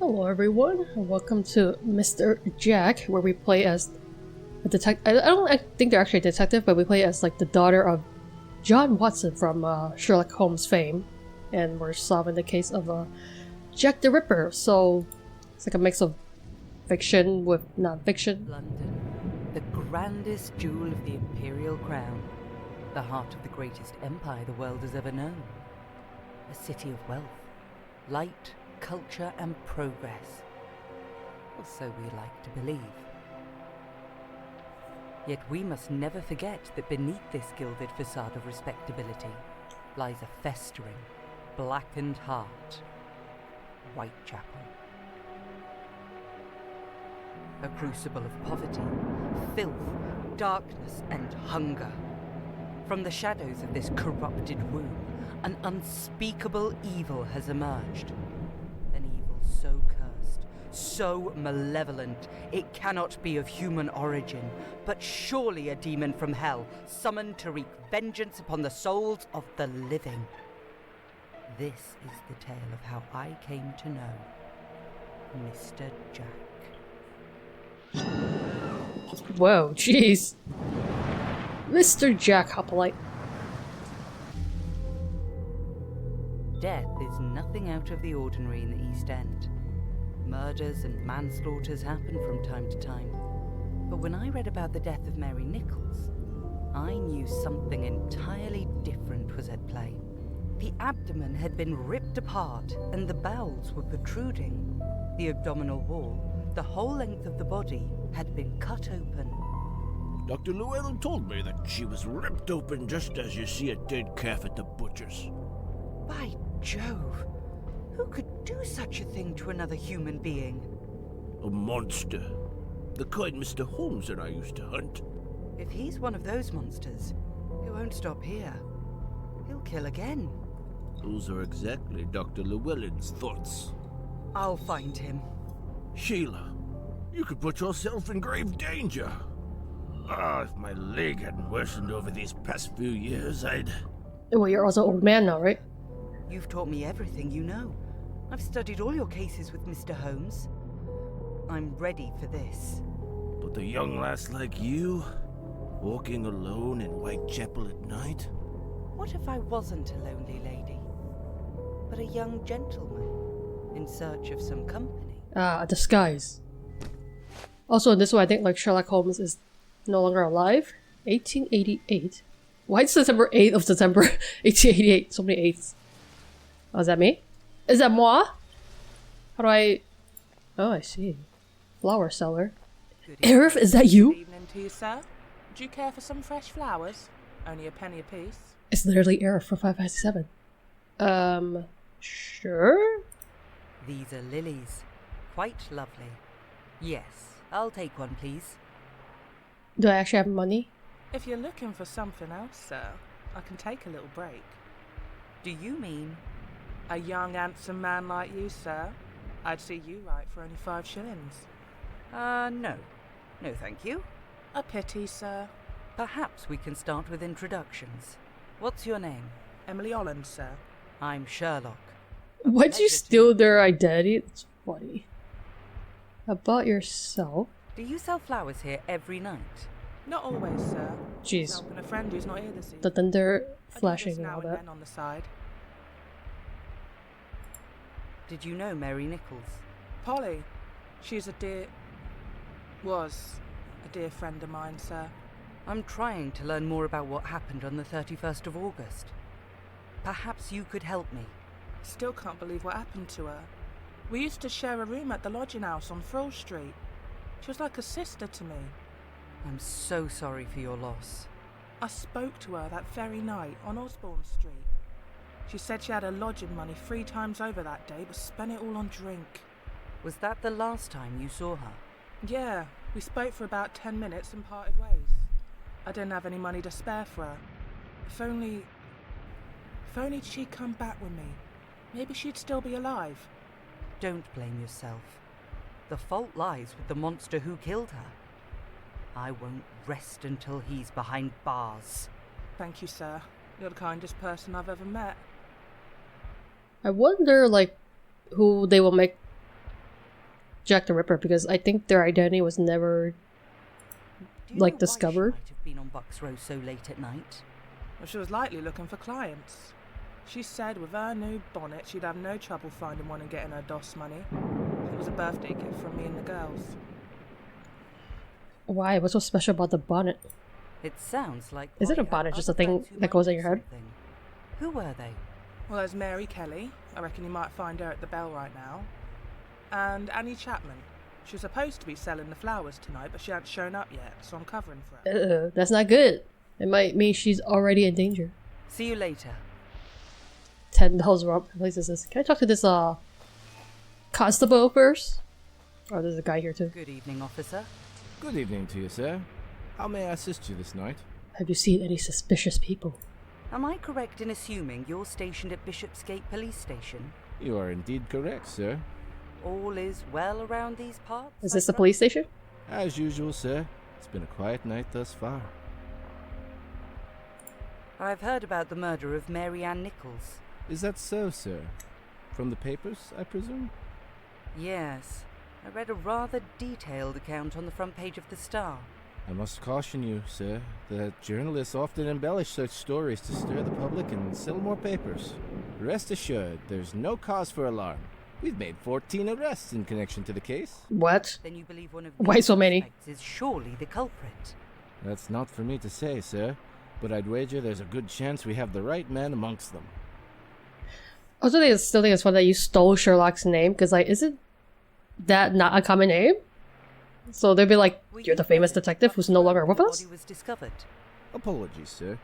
Hello everyone, and welcome to Mr. Jack, where we play as a detective. I think they're actually a detective, but we play as like the daughter of John Watson from Sherlock Holmes fame, and we're solving the case of Jack the Ripper. So it's like a mix of fiction with non-fiction. London, the grandest jewel of the imperial crown, the heart of the greatest empire the world has ever known. A city of wealth, light, culture and progress. Or so we like to believe. Yet we must never forget that beneath this gilded facade of respectability lies a festering, blackened heart. Whitechapel. A crucible of poverty, filth, darkness and hunger. From the shadows of this corrupted womb, an unspeakable evil has emerged. An evil so cursed, so malevolent, it cannot be of human origin, but surely a demon from hell, summoned to wreak vengeance upon the souls of the living. This is the tale of how I came to know Mr. Jack. Whoa, jeez. Mr. Jack, how polite. Death is nothing out of the ordinary in the East End. Murders and manslaughters happen from time to time. But when I read about the death of Mary Nichols, I knew something entirely different was at play. The abdomen had been ripped apart and the bowels were protruding. The abdominal wall, the whole length of the body, had been cut open. Dr. Llewellyn told me that she was ripped open just as you see a dead calf at the butcher's. By Jove! Who could do such a thing to another human being? A monster. The kind Mr. Holmes and I used to hunt. If he's one of those monsters, he won't stop here. He'll kill again. Those are exactly Dr. Llewellyn's thoughts. I'll find him. Sheila, you could put yourself in grave danger. If my leg hadn't worsened over these past few years, I'd... Well, you're also an old man now, right? You've taught me everything you know. I've studied all your cases with Mr. Holmes. I'm ready for this. But a young lass like you, walking alone in Whitechapel at night? What if I wasn't a lonely lady, but a young gentleman in search of some company? A disguise. Also, in this one, I think like Sherlock Holmes is no longer alive. 1888. Why is September 8th of September 1888? So many 8s. Oh, is that me? Is that moi? How do I... Oh, I see. Flower seller. Arif, is that you? Good evening to you, sir. Would you care for some fresh flowers? Only a penny apiece. It's literally Arif for 557. Sure? These are lilies. Quite lovely. Yes, I'll take one, please. Do I actually have money? If you're looking for something else, sir, I can take a little break. Do you mean... A young, handsome man like you, sir? I'd see you right for only 5 shillings. No. No, thank you. A pity, sir. Perhaps we can start with introductions. What's your name? Emily Holland, sir. I'm Sherlock. Why'd you steal their identity? It's funny. About yourself? Do you sell flowers here every night? Not always, sir. Jeez. Helping a friend who's not here this evening. The thunder I do this flashing and now all and that. then on the side. Did you know Mary Nichols? Polly. She's was a dear friend of mine, sir. I'm trying to learn more about what happened on the 31st of August. Perhaps you could help me. Still can't believe what happened to her. We used to share a room at the lodging house on Frill Street. She was like a sister to me. I'm so sorry for your loss. I spoke to her that very night on Osborne Street. She said she had her lodging money 3 times over that day, but spent it all on drink. Was that the last time you saw her? Yeah, we spoke for about 10 minutes and parted ways. I didn't have any money to spare for her. If only she'd come back with me, maybe she'd still be alive. Don't blame yourself. The fault lies with the monster who killed her. I won't rest until he's behind bars. Thank you, sir. You're the kindest person I've ever met. I wonder, like, who they will make Jack the Ripper because I think their identity was never Do you like know discovered. why she might have been on Bucks Row so late at night? Well, she was likely looking for clients. She said with her new bonnet she'd have no trouble finding one and getting her DOS money. It was a birthday gift from me and the girls. Why? What's so special about the bonnet? It sounds like. Is it a Polly had bonnet, just a other thing friends who that might goes on do your head? something. Who were they? Well, there's Mary Kelly. I reckon you might find her at the Bell right now. And Annie Chapman. She was supposed to be selling the flowers tonight, but she hadn't shown up yet, so I'm covering for her. That's not good. It might mean she's already in danger. See you later. $10 Rob places this. Can I talk to this constable first? Oh, there's a guy here too. Good evening, officer. Good evening to you, sir. How may I assist you this night? Have you seen any suspicious people? Am I correct in assuming you're stationed at Bishopsgate Police Station? You are indeed correct, sir. All is well around these parts? Is this the police station? As usual, sir. It's been a quiet night thus far. I've heard about the murder of Mary Ann Nichols. Is that so, sir? From the papers, I presume? Yes. I read a rather detailed account on the front page of the Star. I must caution you, sir, that journalists often embellish such stories to stir the public and sell more papers. Rest assured, there's no cause for alarm. We've made 14 arrests in connection to the case. What? Then you believe one of Why these so many? suspects is surely the culprit. That's not for me to say, sir, but I'd wager there's a good chance we have the right man amongst them. I also still think it's funny that you stole Sherlock's name, because like, isn't that not a common name? So they'd be like, you're the famous detective who's no longer with us? The body was discovered. Apologies, sir,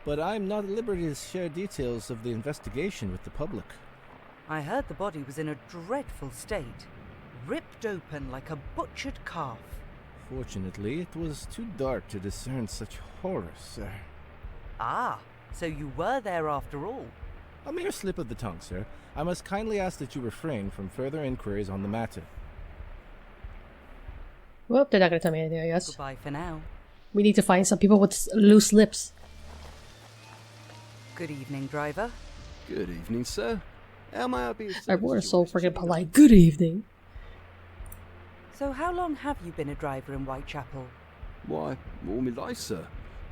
but I'm not at liberty to share details of the investigation with the public. I heard the body was in a dreadful state, ripped open like a butchered calf. Fortunately, it was too dark to discern such horrors, sir. Ah, so you were there after all. A mere slip of the tongue, sir. I must kindly ask that you refrain from further inquiries on the matter. Well, they're not gonna tell me anything, I guess. Goodbye for now. We need to find some people with loose lips. Good evening, driver. Good evening, sir. How may I be of service Everyone to is you, so Mr. freaking Sherlock? polite. Good evening. So how long have you been a driver in Whitechapel? Why, all my life, sir.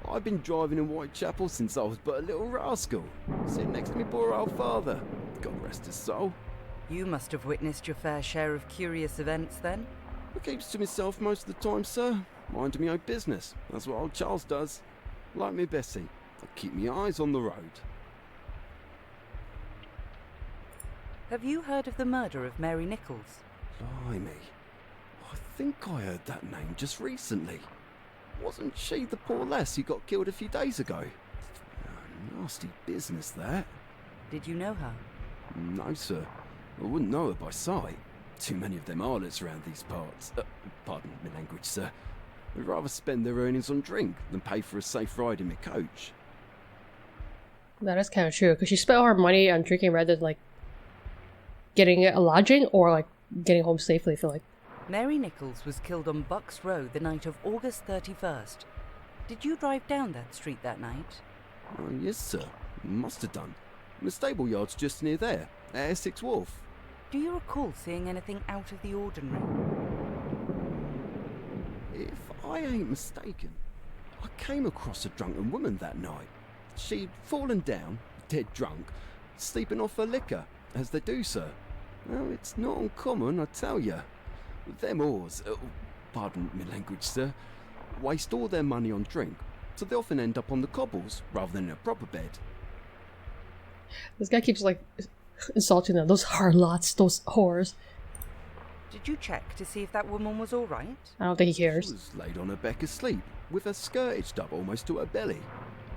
I've been driving in Whitechapel since I was but a little rascal, sitting next to my poor old father. God rest his soul. You must have witnessed your fair share of curious events then? I keeps to myself most of the time, sir. Minding my own business. That's what old Charles does. Like me Bessie, I keep my eyes on the road. Have you heard of the murder of Mary Nichols? Blimey. I think I heard that name just recently. Wasn't she the poor lass who got killed a few days ago? Nasty business, that. Did you know her? No, sir. I wouldn't know her by sight. Too many of them harlots around these parts. Pardon my language, sir. They'd rather spend their earnings on drink than pay for a safe ride in my coach. That is kind of true, because she spent all her money on drinking rather than like getting a lodging or like getting home safely, I feel like. Mary Nichols was killed on Bucks Row the night of August 31st. Did you drive down that street that night? Oh, yes, sir. Must have done. The stable yard's just near there, at Essex Wharf. Do you recall seeing anything out of the ordinary? If I ain't mistaken, I came across a drunken woman that night. She'd fallen down, dead drunk, sleeping off her liquor, as they do, sir. Well, it's not uncommon, I tell you. Them whores, pardon my language, sir, waste all their money on drink, so they often end up on the cobbles rather than in a proper bed. This guy keeps like insulting them. Those harlots, those whores. Did you check to see if that woman was all right? I don't think he She cares. was laid on her back asleep, with her skirt hitched up almost to her belly.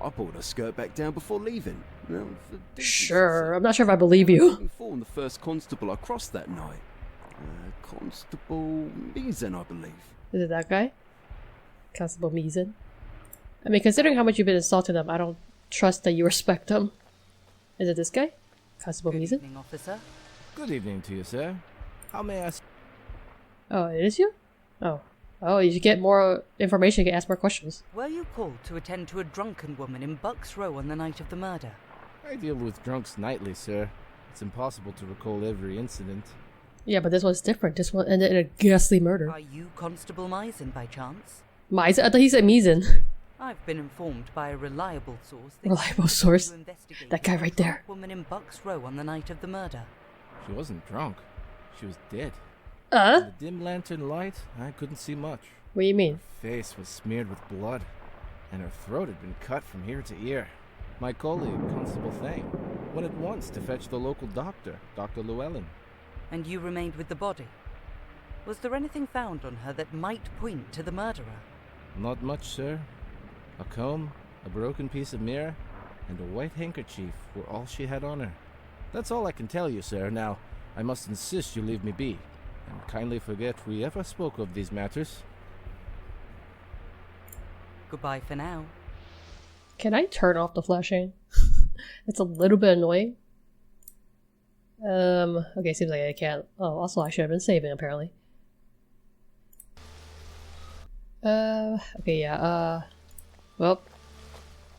I pulled her skirt back down before leaving. Well, for decency, Sure, sir. I'm not sure if I believe you. Looking for the first constable I crossed that night. Constable Meason, I believe. Is it that guy? Constable Meason? I mean, considering how much you've been insulting them, I don't trust that you respect them. Is it this guy? Constable Good Meason? evening, officer. Good evening to you, sir. How may I... Oh, it is you? Oh. Oh, you get more information, you can ask more questions. Were you called to attend to a drunken woman in Bucks Row on the night of the murder? I deal with drunks nightly, sir. It's impossible to recall every incident. Yeah, but this one's different. This one ended in a ghastly murder. Are you Constable Misen by chance? Misen? I thought he said Misen. I've been informed by a reliable source. That Reliable you source? to investigate That guy right there. a woman in Bucks Row on the night of the murder. She wasn't drunk. She was dead. In the dim lantern light, I couldn't see much. What do you mean? Her face was smeared with blood, and her throat had been cut from ear to ear. My colleague, Constable Thane, went at once to fetch the local doctor, Dr. Llewellyn. And you remained with the body. Was there anything found on her that might point to the murderer? Not much, sir. A comb, a broken piece of mirror, and a white handkerchief were all she had on her. That's all I can tell you, sir. Now, I must insist you leave me be, and kindly forget we ever spoke of these matters. Goodbye for now. Can I turn off the flashing? It's a little bit annoying. Okay, seems like I can't. Oh, also I should have been saving apparently. Okay, yeah, well,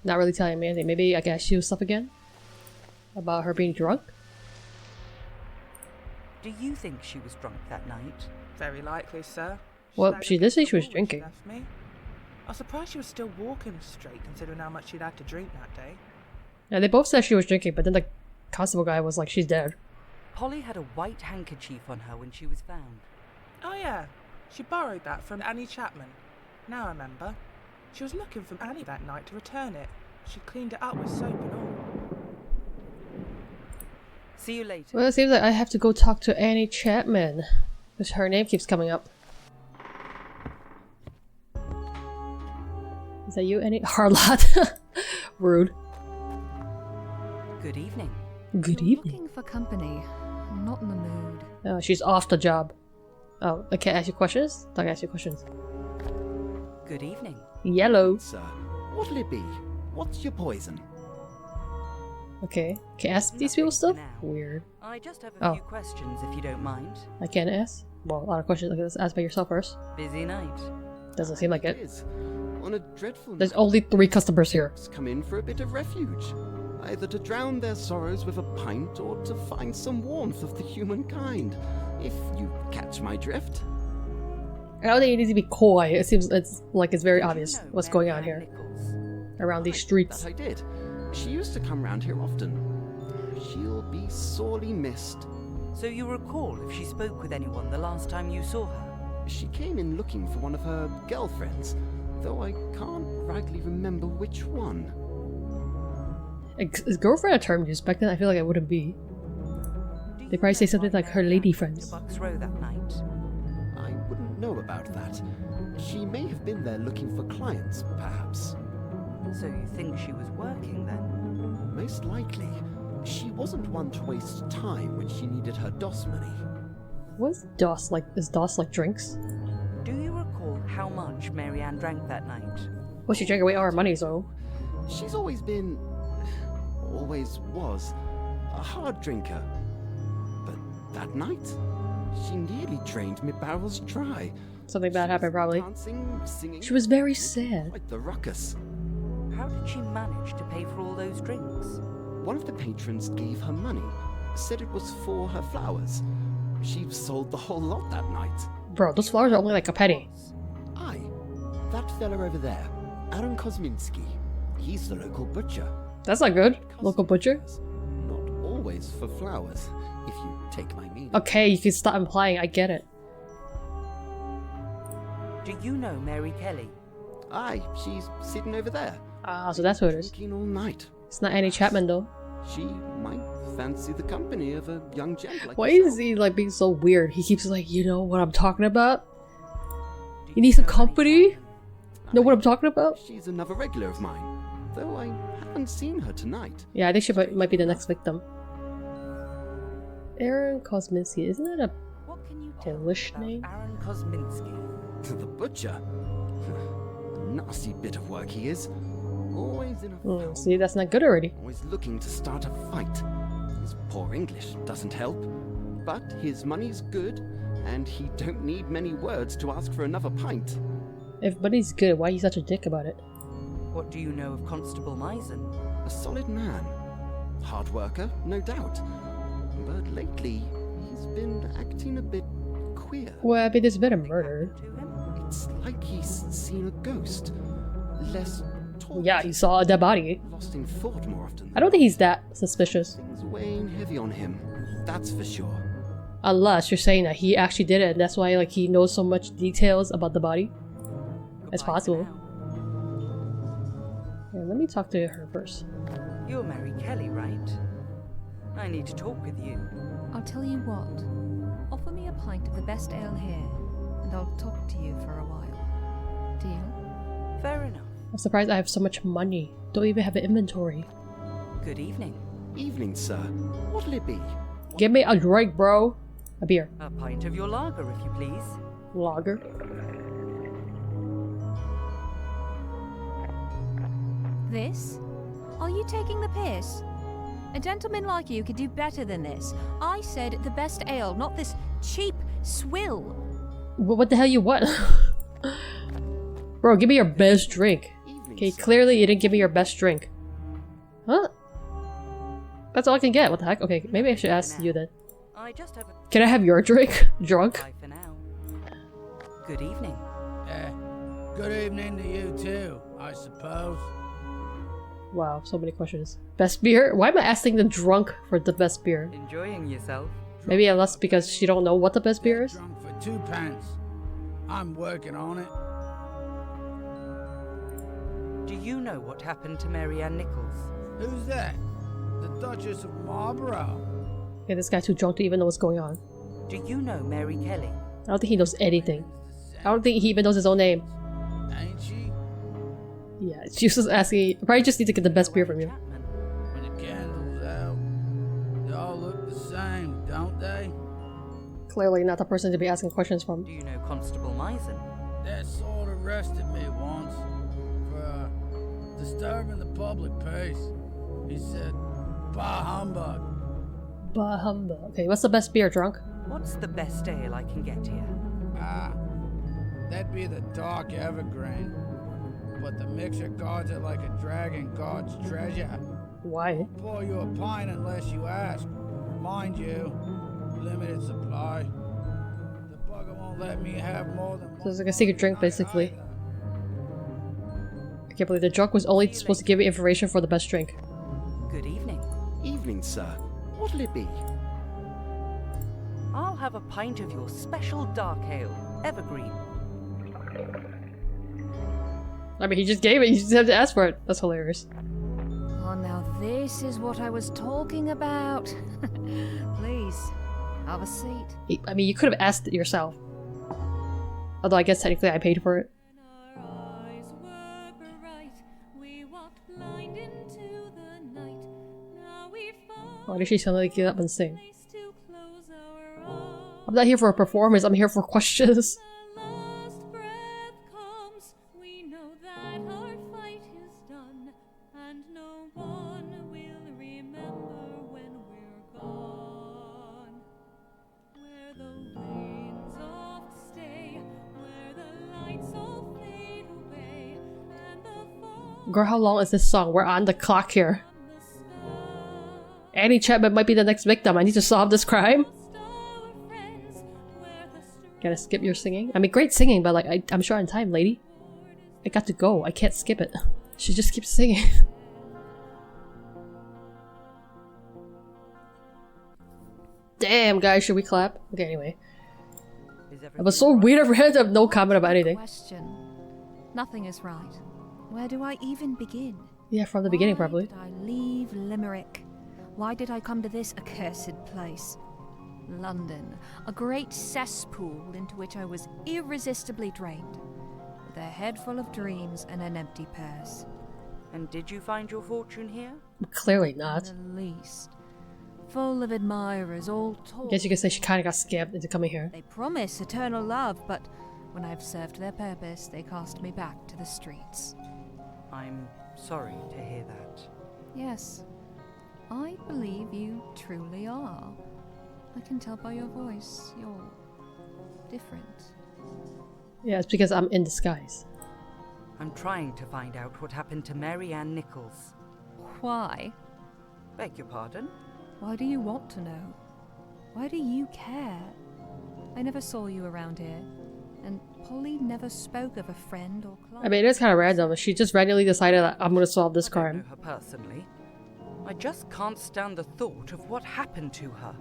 not really telling me anything. Maybe I can ask you stuff again? About her being drunk? Do you think she was drunk that night? Very likely, sir. Well, died she did say against she the was wall when drinking. left me. I was surprised she was still walking straight, considering how much she'd had to drink that day. Yeah, they both said she was drinking, but then the constable guy was like, she's dead. Polly had a white handkerchief on her when she was found. Oh yeah, she borrowed that from Annie Chapman. Now I remember. She was looking for Annie that night to return it. She cleaned it up with soap and all. See you later. Well, it seems like I have to go talk to Annie Chapman, because her name keeps coming up. Is that you, Annie? Harlot. Rude. Good evening. Good You're evening. looking for company. I'm not in the mood. Oh, she's off the job. Oh, I can't ask you questions? I can ask you questions. Good evening. Yellow. Sir, what'll it be? What's your poison? Okay. Can I ask these people stuff? Nothing for now. Weird. I just have a Oh. few questions if you don't mind. I can't ask? Well, a lot of questions. Okay, let's ask by yourself first. Busy night. Doesn't seem like it. is. On a dreadful There's night, only 3 customers here. folks come in for a bit of refuge. Either to drown their sorrows with a pint or to find some warmth of the humankind. If you catch my drift. I don't think you need to be coy. It seems it's very Did you obvious know what's going on Mary here. Ann Nichols? Around these Right, streets. That I did. She used to come round here often. She'll be sorely missed. So you recall if she spoke with anyone the last time you saw her? She came in looking for one of her girlfriends, though I can't rightly remember which one. Is girlfriend a term used back then? I feel like it wouldn't be. Do They you probably say know something why like her Mary lady Ann friends. went to Bucks Row that night? I wouldn't know about that. She may have been there looking for clients, perhaps. So you think she was working then? Most likely. She wasn't one to waste time when she needed her DOS money. What's DOS like? Is DOS like drinks? Do you recall how much Mary Ann drank that night? Well, she drank away all her money, so. She's always been, always was, a hard drinker. But that night, she nearly drained me barrels dry. Something bad She happened, was probably. Dancing, singing. She was very It was sad. Quite the ruckus. How did she manage to pay for all those drinks? One of the patrons gave her money, said it was for her flowers. She sold the whole lot that night. Bro, those flowers are only like a penny. Aye, that fella over there, Aaron Kosminski. He's the local butcher. That's not good. Local butcher. Not always for flowers, if you take my meaning. Okay, you can stop implying. I get it. Do you know Mary Kelly? Aye, she's sitting over there, Ah, so that's who it is. drinking all night. It's not Annie Chapman though. She might fancy the company of a young gent like Why yourself. is he like being so weird? He keeps like, you know what I'm talking about? Do You need some know any company? Chapman? Know what Aye, I'm talking about? She's another regular of mine, though I haven't seen her tonight. Yeah, I think she might be the next victim. Aaron Kosminski, isn't that a What can you tell Polish me name? about Aaron Kosminski? To the butcher. Nasty bit of work he is. Always in a foul see, that's not good already. Always looking to start a fight. His poor English doesn't help. But his money's good, and he don't need many words to ask for another pint. If money's good, why are you such a dick about it? What do you know of Constable Misen? A solid man. Hard worker, no doubt. But lately, He's been acting a bit queer. Well, I mean, there's been a murder. To him? It's like he's seen a ghost. Less talk. Yeah, he saw a dead body. Lost in thought more often. I don't think he's that suspicious. Things weighing heavy on him. That's for sure. Unless you're saying that he actually did it, and that's why like he knows so much details about the body. It's Goodbye for possible. now. Yeah, let me talk to her first. You're Mary Kelly, right? I need to talk with you. I'll tell you what. Offer me a pint of the best ale here, and I'll talk to you for a while. Deal? Fair enough. I'm surprised I have so much money. Don't even have an inventory. Good evening. Evening, sir. What'll it be? Give me a drink, bro. A beer. A pint of your lager, if you please. Lager. This? Are you taking the piss? A gentleman like you could do better than this. I said the best ale, not this cheap swill. What the hell you want? Bro, give me your best drink. Evening, Okay, sir. clearly you didn't give me your best drink. Huh? That's all I can get. What the heck? Okay, maybe I should ask you then. I just have a Can I have your drink? Drunk? bye for now. Good evening. Good evening to you too, I suppose. Wow, so many questions. Best beer? Why am I asking the drunk for the best beer? Enjoying yourself? Maybe unless because she don't know what the best beer is? Drunk for 2 pence. I'm working on it. Do you know what happened to Mary Ann Nichols? Who's that? The Duchess of Marlborough. Okay, this guy too drunk to even know what's going on. Do you know Mary Kelly? I don't think he knows anything. I don't think he even knows his own name. Ain't she? Yeah, she's just asking. I probably just need to get the best beer from you. Chapman. When the candle's out, they all look the same, don't they? Clearly not the person to be asking questions from. Do you know Constable Misen? That sort of arrested me once for disturbing the public peace. He said, "Bah humbug." Bah humbug. Okay, what's the best beer, drunk? What's the best ale I can get here? That'd be the dark evergreen. But the mixer guards it like a dragon guards treasure. Why? Pour you a pint unless you ask. Mind you, limited supply. The bugger won't let me have more than So it's like a secret drink, basically. either. I can't believe the drunk was only supposed to give me information for the best drink. Good evening. Evening, sir. What'll it be? I'll have a pint of your special dark ale, Evergreen. I mean, he just gave it. You just have to ask for it. That's hilarious. Oh, now this is what I was talking about. Please, have a seat. I mean, you could have asked it yourself. Although I guess technically I paid for it. Our eyes were bright, we walked blind into the night. Now we Why did she suddenly get up and sing? place to close our eyes. I'm not here for a performance. I'm here for questions. The last breath comes, we know that our fight is done, and no one will remember when we're gone. Where the winds oft stay, where the lights all fade away, and the fall Girl, how long is this song? We're on the clock here. from the sky. Annie Chapman might be the next victim. I need to solve this crime. Our friends, where the Gotta skip your singing? I mean, great singing, but like, I'm short on time, lady. I got to go. I can't skip it. She just keeps singing. Damn, guys, should we clap? Okay, anyway. Is It was so everything weird of her to have no comment about anything. Question. Nothing is right. Where do I even begin? Yeah, from the beginning, probably. Why did I leave Limerick? Why did I come to this accursed place? London, a great cesspool into which I was irresistibly drained, with a head full of dreams and an empty purse. And did you find your fortune here? Clearly At not. the least. Full of admirers, all I talk. guess you could say she kinda got scammed into coming here. They promise eternal love, but when I've served their purpose, they cast me back to the streets. I'm sorry to hear that. Yes, I believe you truly are. I can tell by your voice, you're different. Yeah, it's because I'm in disguise. I'm trying to find out what happened to Mary Ann Nichols. Why? Beg your pardon? Why do you want to know? Why do you care? I never saw you around here, and Polly never spoke of a friend or client. I mean, it is kind of random. She just randomly decided that I'm gonna solve this I don't crime. know her personally. I just can't stand the thought of what happened to her.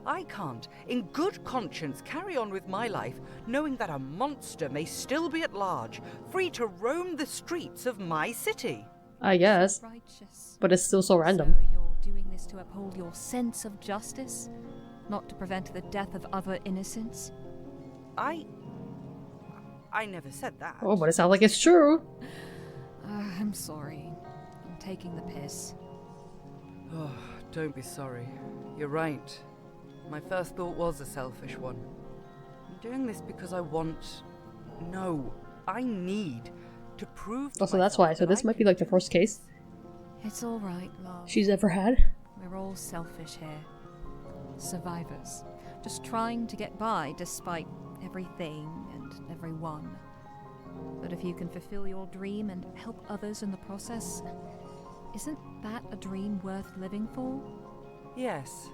I can't, in good conscience, carry on with my life knowing that a monster may still be at large, free to roam the streets of my city. I guess. Righteous. But it's still so random. So you're doing this to uphold your sense of justice? Not to prevent the death of other innocents? I never said that. Oh, but it sounds like it's true. I'm sorry. I'm taking the piss. Oh, don't be sorry. You're right. My first thought was a selfish one. I'm doing this because I want... No, I need to prove to Also, that's myself why. So that this I might be can like the do first case It's all right, love. she's ever had. We're all selfish here. Survivors. Just trying to get by despite everything and everyone. But if you can fulfill your dream and help others in the process, isn't that a dream worth living for? Yes,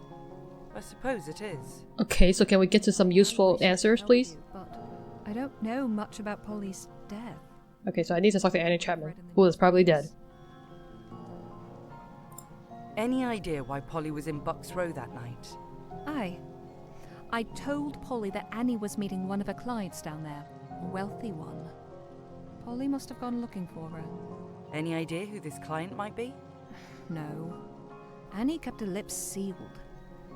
I suppose it is. Okay, so can we get to some useful answers, please? But I don't know much about Polly's death. Okay, so I need to talk to Annie Chapman, who is probably dead. Any idea why Polly was in Bucks Row that night? I told Polly that Annie was meeting one of her clients down there, a wealthy one. Polly must have gone looking for her. Any idea who this client might be? No. Annie kept her lips sealed.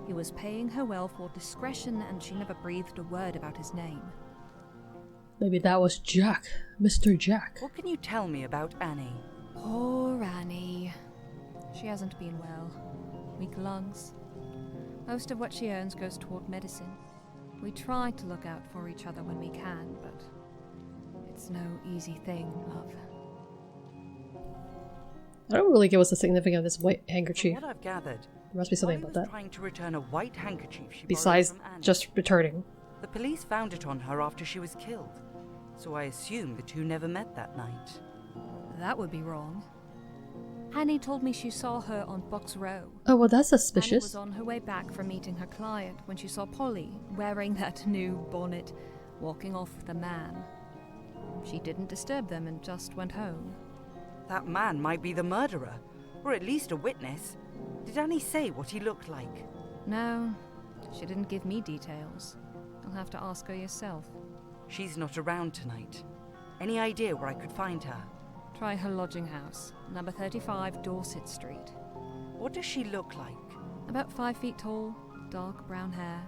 He was paying her well for discretion, and she never breathed a word about his name. Maybe that was Jack. Mr. Jack. What can you tell me about Annie? Poor Annie. She hasn't been well. Weak lungs. Most of what she earns goes toward medicine. We try to look out for each other when we can, but it's no easy thing, love. I don't really get what's the significance of this white From handkerchief. what I've gathered, There must be something Polly about was that. trying to return a white handkerchief she Besides borrowed from Annie. just returning. The police found it on her after she was killed, so I assume the two never met that night. That would be wrong. Annie told me she saw her on Bucks Row. Oh, well, that's Annie suspicious. was on her way back from meeting her client when she saw Polly wearing that new bonnet, walking off with a man. She didn't disturb them and just went home. That man might be the murderer, or at least a witness. Did Annie say what he looked like? No, she didn't give me details. You'll have to ask her yourself. She's not around tonight. Any idea where I could find her? Try her lodging house, number 35 Dorset Street. What does she look like? About 5 feet tall, dark brown hair,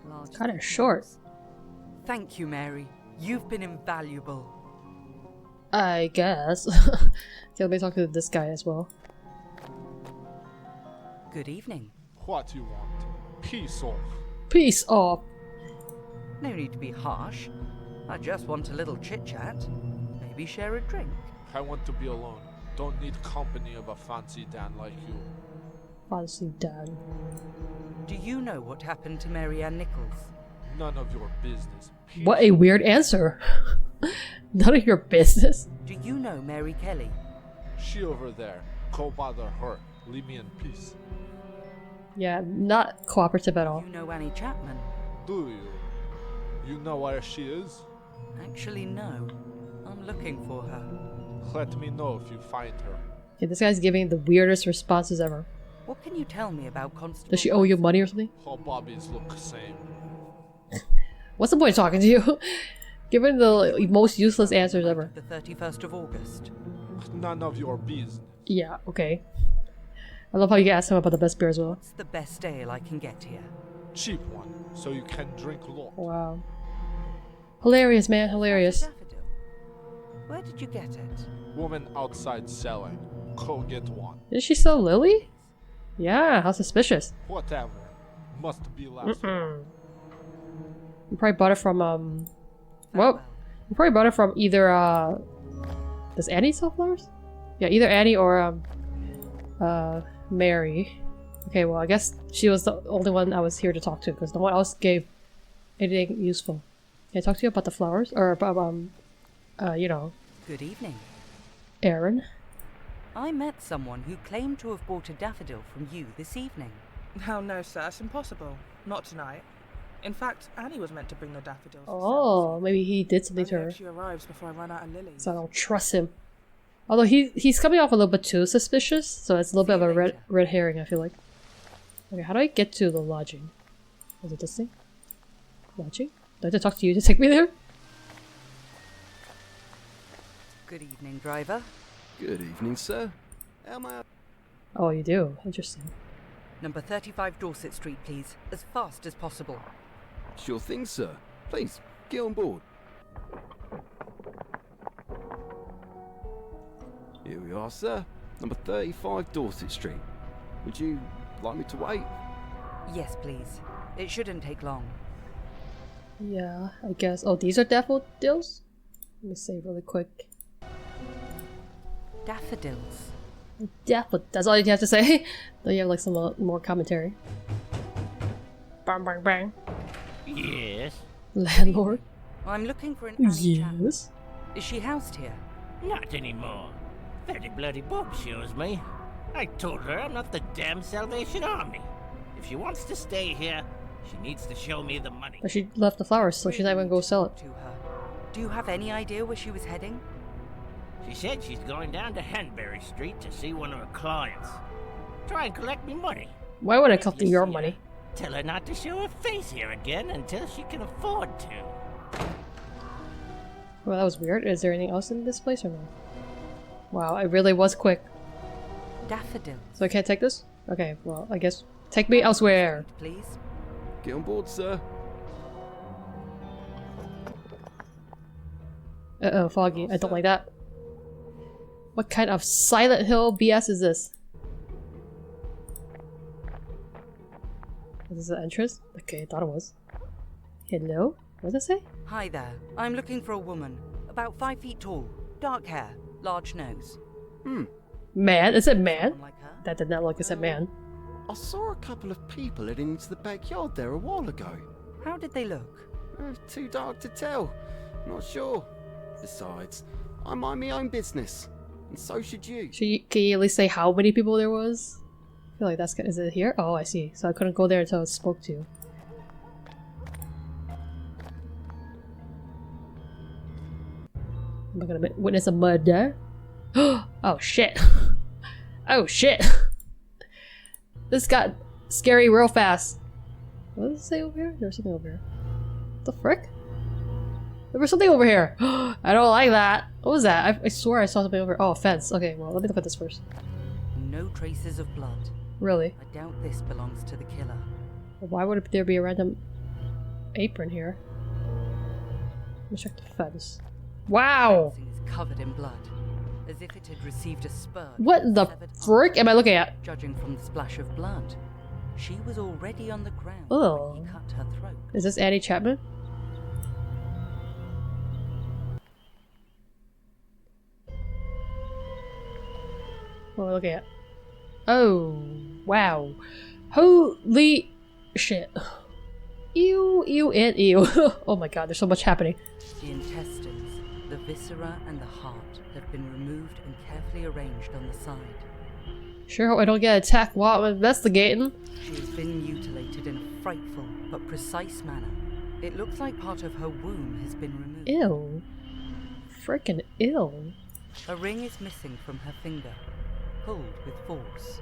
large. Kinda thick short. nose. Thank you, Mary. You've been invaluable. I guess. Okay, let me talk to this guy as well. Good evening. What you want? Peace off. Peace off. No need to be harsh. I just want a little chit-chat. Maybe share a drink. I want to be alone. Don't need company of a fancy Dan like you. Honestly, Dad. Do you know what happened to Mary Ann Nichols? None of your business. Peace. What a weird answer. None of your business. Do you know Mary Kelly? She over there. Go bother her. Leave me in peace. Yeah, not cooperative at all. You know Annie Chapman? Do you? You know where she is? Actually, no. I'm looking for her. Let me know if you find her. Okay, this guy's giving the weirdest responses ever. What can you tell me about Constable? Does she owe you money or something? All Bobbies look the same. What's the point of talking to you? Giving the most useless answers ever. The 31st of August. None of your business. Yeah, okay. I love how you asked him about the best beer as well. What's the best ale I can get here? Cheap one, so you can drink lot. Wow. Hilarious, man, hilarious. Daffodil. Where did you get it? Woman outside selling. Go get one. Did she sell Lily? Yeah, how suspicious. Whatever. Must be last. You probably bought it from, well, you probably bought it from either, does Annie sell flowers? Yeah, either Annie or, Mary. Okay, well, I guess she was the only one I was here to talk to, because no one else gave anything useful. Can I talk to you about the flowers? Or about, you know, Good evening. Aaron? I met someone who claimed to have bought a daffodil from you this evening. Oh no, sir, it's impossible. Not tonight. In fact, Annie was meant to bring the daffodils. Oh, maybe he did something to I her. hope she arrives before I run out of lilies. So I don't trust him. Although he's coming off a little bit too suspicious, so it's a little bit of a red herring, I feel like. Okay, how do I get to the lodging? Is it this thing? Lodging? Do I have to talk to you to take me there? Good evening, driver. Good evening, sir. How may I... Oh, you do? Interesting. Number 35 Dorset Street, please. As fast as possible. Sure thing, sir. Please, get on board. Here we are, sir. Number 35 Dorset Street. Would you like me to wait? Yes, please. It shouldn't take long. Yeah, I guess. Oh, these are daffodils? Let me save really quick. Daffodils. Daffodils. That's all you have to say? Don't you have like some more commentary? Bang, bang, bang. Yes. Landlord? I'm looking for an Annie Chapman. Yes. Is she housed here? Not anymore. Very bloody Bob shows me. I told her I'm not the damn Salvation Army. If she wants to stay here, she needs to show me the money. But she left the flowers, so she's not even gonna go sell it. To her. Do you have any idea where she was heading? She said she's going down to Hanbury Street to see one of her clients. Try and collect me money. Why would I collect If you your see her, money? Tell her not to show her face here again until she can afford to. Well, that was weird. Is there anything else in this place or no? Wow, it really was quick. Daffodils. So I can't take this? Okay, well, I guess take me elsewhere. Please. Get on board, sir. Uh-oh, foggy. I don't like that. What kind of Silent Hill BS is this? Is this the entrance? Okay, I thought it was. Hello? What does it say? Hi there. I'm looking for a woman. About 5 feet tall. Dark hair. Large nose. Man? Is it man? Someone like her? That did not look like it said man. I saw a couple of people heading into the backyard there a while ago. How did they look? Too dark to tell. Not sure. Besides, I mind my own business. And so should you. Can you at least say how many people there was? I feel like that's good. Is it here? Oh, I see. So I couldn't go there until I spoke to you. Am I gonna witness a murder? Oh shit. Oh shit. This got scary real fast. What does it say over here? There's something over here. What the frick? There was something over here. I don't like that. What was that? I swear I saw something over. Oh, a fence. Okay, well, let me look at this first. No traces of blood. Really? I doubt this belongs to the killer. Why would there be a random apron here? Let me check the fence. Wow! Fencing is covered in blood, as if it had received a spur. What the frick am I looking at? Judging from the splash of blood, she was already on the ground Oh. when he cut her throat. Is this Annie Chapman? What am I looking at? Oh, wow. Holy shit. Ew, ew, and ew. Oh my god, there's so much happening. The intestines, the viscera, and the heart have been removed and carefully arranged on the side. Sure hope I don't get attacked while I'm investigating. She has been mutilated in a frightful but precise manner. It looks like part of her womb has been removed. Ew. Freaking ill. A ring is missing from her finger, pulled with force.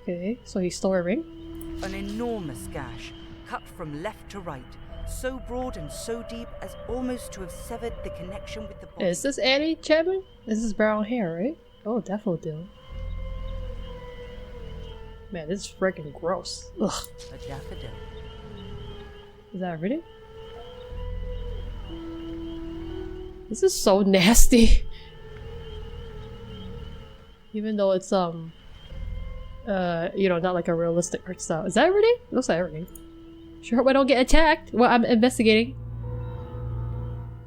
Okay, so he stole her ring? An enormous gash, cut from left to right, so broad and so deep as almost to have severed the connection with the body. Is this Annie Chapman? This is brown hair, right? Oh, daffodil. Man, this is freaking gross. Ugh. A daffodil. Is that everything? This is so nasty. Even though it's you know, not like a realistic art style. Is that everything? It looks like everything. Sure hope I don't get attacked while I'm investigating.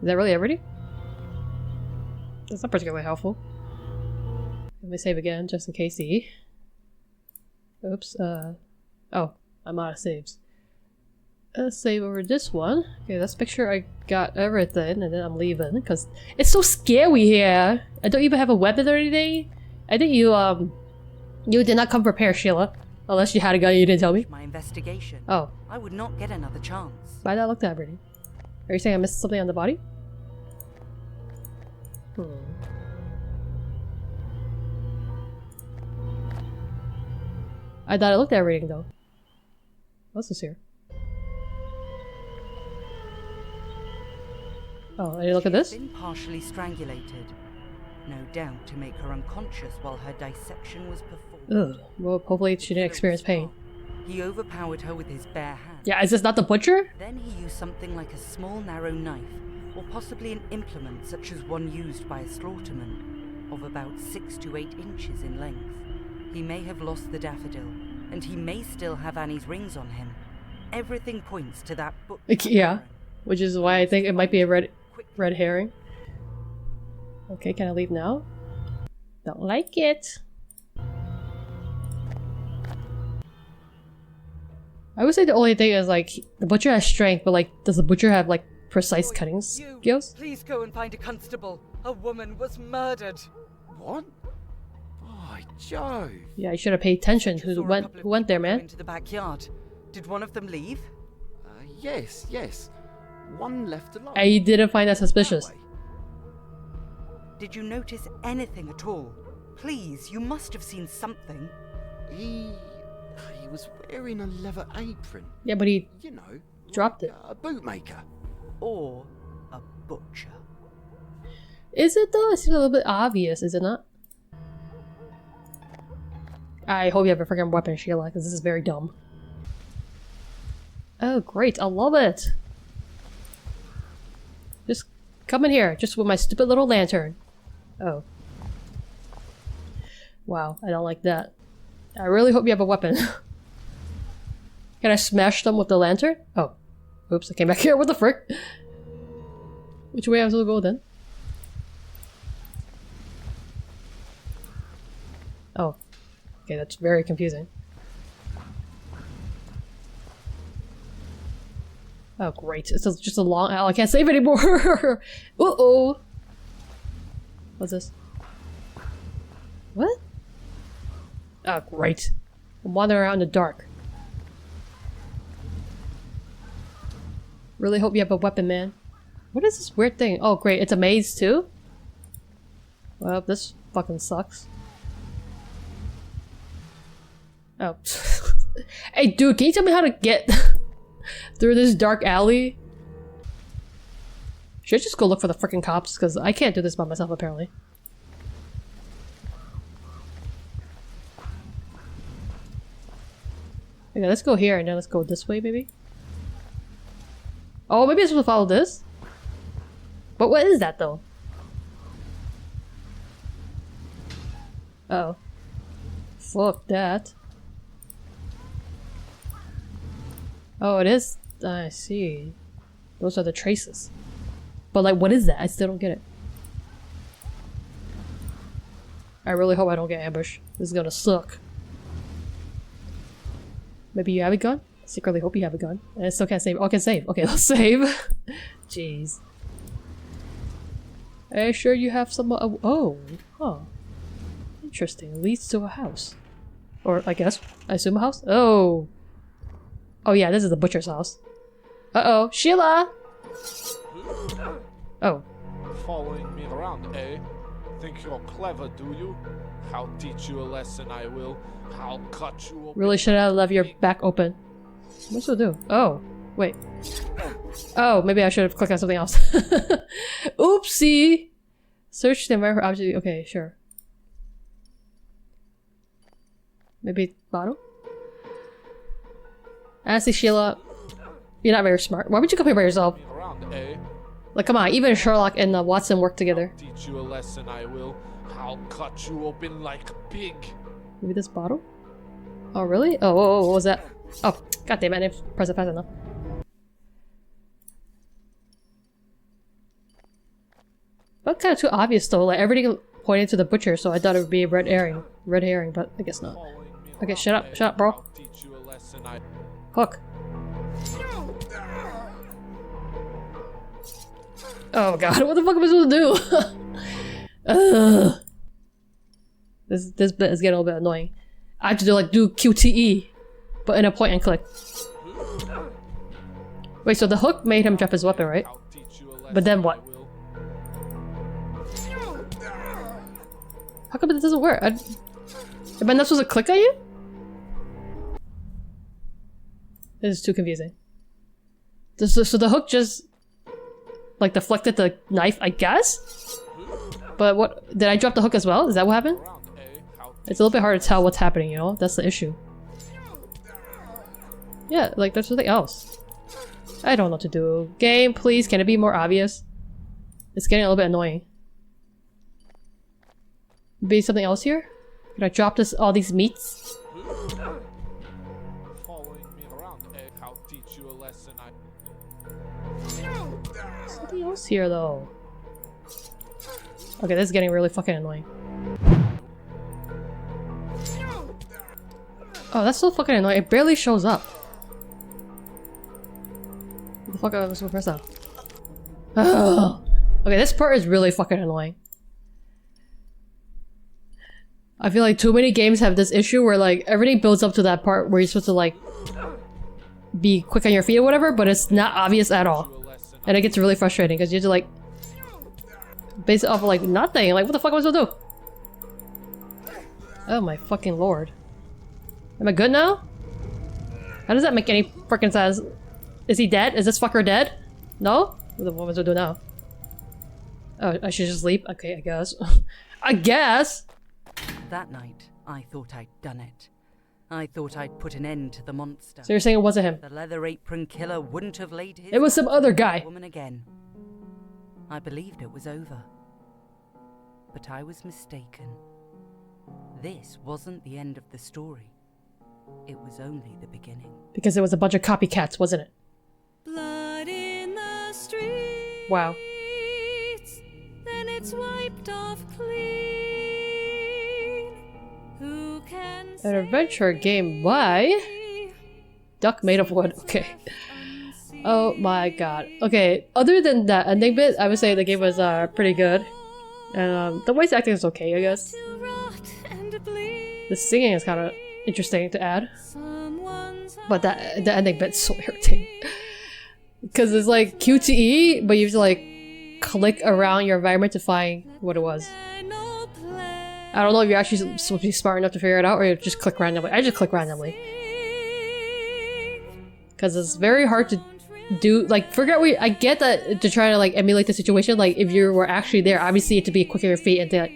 Is that really everything? That's not particularly helpful. Let me save again, just in case he... Oops, oh, I'm out of saves. Let's save over this one. Okay, let's make sure I got everything, and then I'm leaving, because it's so scary here! I don't even have a weapon or anything. I think you did not come prepared, Sheila. Unless you had a gun, you didn't tell me. My investigation. Oh. I would not get another chance. Why did I look that pretty? Are you saying I missed something on the body? I thought I looked at everything though. What's this here? Oh, I didn't look at this? She's been partially strangulated. No doubt to make her unconscious while her dissection was performed. Ugh. Well, hopefully she didn't experience pain. He overpowered her with his bare hands. Yeah, is this not the butcher? Then he used something like a small narrow knife, or possibly an implement such as one used by a slaughterman, of about 6 to 8 inches in length. He may have lost the daffodil, and he may still have Annie's rings on him. Everything points to that book. Yeah, which is why I think it might be a red herring. Okay, can I leave now? Don't like it. I would say the only thing is like the butcher has strength, but like does the butcher have like precise cutting skills? Please go and find a constable. A woman was murdered. What? By Jove. Yeah, you should have paid attention who went there, man. Into the backyard. Did one of them leave? Yes. One left alone. I didn't find that suspicious. Did you notice anything at all? Please, you must have seen something. He was wearing a leather apron. Yeah, but he, you know, dropped it. A bootmaker. Or a butcher. Is it though? It seems a little bit obvious, is it not? I hope you have a freaking weapon, Sheila, because this is very dumb. Oh, great. I love it. Just come in here, just with my stupid little lantern. Oh. Wow, I don't like that. I really hope you have a weapon. Can I smash them with the lantern? Oh. Oops, I came back here. What the frick? Which way am I supposed to go then? Oh. Okay, that's very confusing. Oh, great. It's just a long... Oh, I can't save anymore! Uh-oh! What's this? What? Oh, great. I'm wandering around in the dark. Really hope you have a weapon, man. What is this weird thing? Oh, great. It's a maze, too? Well, this fucking sucks. Oh. Hey, dude, can you tell me how to get through this dark alley? Should I just go look for the freaking cops? Because I can't do this by myself, apparently. Okay, let's go here and then let's go this way, maybe? Oh, maybe I'm supposed to follow this? But what is that, though? Uh-oh. Fuck that. Oh, it is? I see. Those are the traces. But like, what is that? I still don't get it. I really hope I don't get ambushed. This is gonna suck. Maybe you have a gun? I secretly hope you have a gun. And I still can't save. Oh, I can save. Okay, let's save. Jeez. Are you sure you have some? Oh, huh. Interesting. Leads to a house. Or, I guess, I assume a house? Oh. Oh yeah, this is the butcher's house. Uh-oh. Sheila! Oh. Following me around, eh? Think you're clever, do you? I'll teach you a lesson, I will. I'll cut you open. Really should have left your back open. What's it do? Oh. Wait. Oh, maybe I should have clicked on something else. Oopsie! Search the environment for object. Okay, sure. Maybe bottle? Honestly, Sheila, you're not very smart. Why would you come here by yourself? Like, come on, even Sherlock and Watson work together. I'll teach you a lesson, I will. I'll cut you open like a pig. Maybe this bottle? Oh, really? Oh, what was that? Oh, god damn it, I didn't press it fast enough. But kind of too obvious though, like everything pointed to the butcher, so I thought it would be a red herring, but I guess not. Okay, shut up, bro. Hook. Oh god, what the fuck am I supposed to do? This bit is getting a little bit annoying. I have to do QTE, but in a point and click. Wait, so the hook made him drop his weapon, right? But then what? How come it doesn't work? Am I not supposed to click on you? This is too confusing. So the hook just like deflected the knife, I guess? But what, did I drop the hook as well? Is that what happened? It's a little bit hard to tell what's happening, you know? That's the issue. Yeah, like there's something else. I don't know what to do. Game, please, can it be more obvious? It's getting a little bit annoying. Be something else here? Can I drop all these meats? Following me around, I'll teach you a lesson. Something else here though. Okay, this is getting really fucking annoying. Oh, that's so fucking annoying. It barely shows up. What the fuck am I supposed to press that? Ugh. Okay, this part is really fucking annoying. I feel like too many games have this issue where like everything builds up to that part where you're supposed to like be quick on your feet or whatever, but it's not obvious at all. And it gets really frustrating because you have to like base it off of like nothing. Like what the fuck am I supposed to do? Oh my fucking lord. Am I good now? How does that make any freaking sense? Is he dead? Is this fucker dead? No? What am I supposed to do now? Oh, I should just leave? Okay, I guess. I guess! That night, I thought I'd done it. I thought I'd put an end to the monster. So you're saying it wasn't him? The leather apron killer wouldn't have laid his It was some other guy. woman again. I believed it was over. But I was mistaken. This wasn't the end of the story. It was only the beginning. Because it was a bunch of copycats, wasn't it? Blood in the streets. Wow. Then it's wiped off clean. Who can An adventure game by Duck Made of Wood. Okay. Oh my god. Okay, other than that ending bit, I would say the game was pretty good. And the voice acting is okay, I guess. The singing is kind of interesting to add. But the ending bit's so irritating. Because it's like QTE, but you have to like click around your environment to find what it was. I don't know if you're actually supposed to be smart enough to figure it out, or you just click randomly. I just click randomly. Because it's very hard to do, like, forget what I get that to try to like emulate the situation, like if you were actually there, obviously you have to be quick on your feet and to like,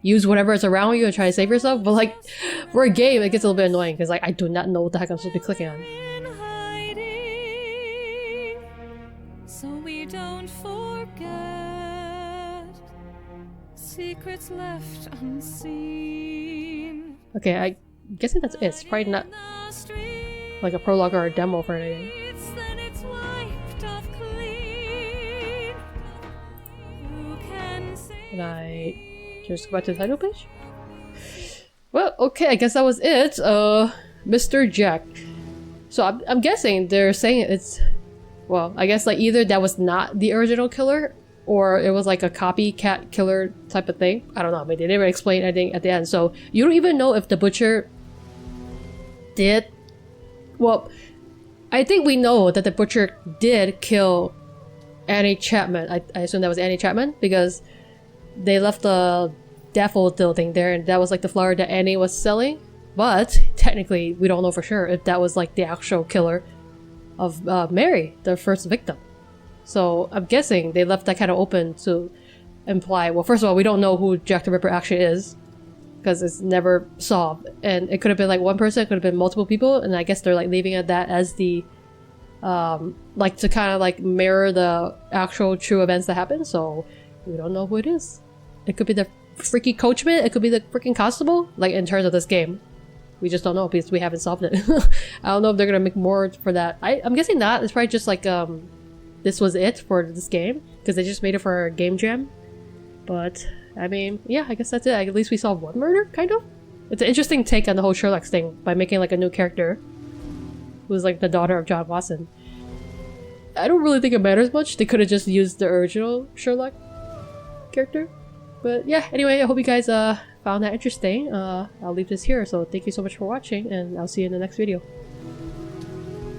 use whatever is around you and try to save yourself, but like for a game it gets a little bit annoying because like I do not know what the heck I'm supposed to be clicking on. So we don't forget secrets left unseen. Okay, I'm guessing that's it. It's probably not like a prologue or a demo for anything. Then it's wiped off clean. Who can say Can I just go back to the title page? Well, okay, I guess that was it. Mr. Jack. So I'm guessing they're saying it's, well, I guess like either that was not the original killer or it was like a copycat killer type of thing. I don't know. I mean, they didn't explain anything at the end. So you don't even know if the butcher did. Well, I think we know that the butcher did kill Annie Chapman. I assume that was Annie Chapman because they left the daffodil thing there and that was like the flower that Annie was selling. But technically, we don't know for sure if that was like the actual killer of Mary, the first victim. So I'm guessing they left that kind of open to imply, well, first of all, we don't know who Jack the Ripper actually is because it's never solved. And it could have been like one person, it could have been multiple people, and I guess they're like leaving it that as the like to kind of like mirror the actual true events that happened. So we don't know who it is. It could be the freaky coachman, it could be the freaking constable, like in terms of this game. We just don't know because we haven't solved it. I don't know if they're gonna make more for that. I'm guessing not. It's probably just like this was it for this game because they just made it for a game jam. But I mean, yeah, I guess that's it. At least we solved one murder, kind of. It's an interesting take on the whole Sherlock thing by making like a new character who's like the daughter of John Watson. I don't really think it matters much. They could have just used the original Sherlock character. But yeah, anyway, I hope you guys found that interesting. I'll leave this here, so thank you so much for watching, and I'll see you in the next video.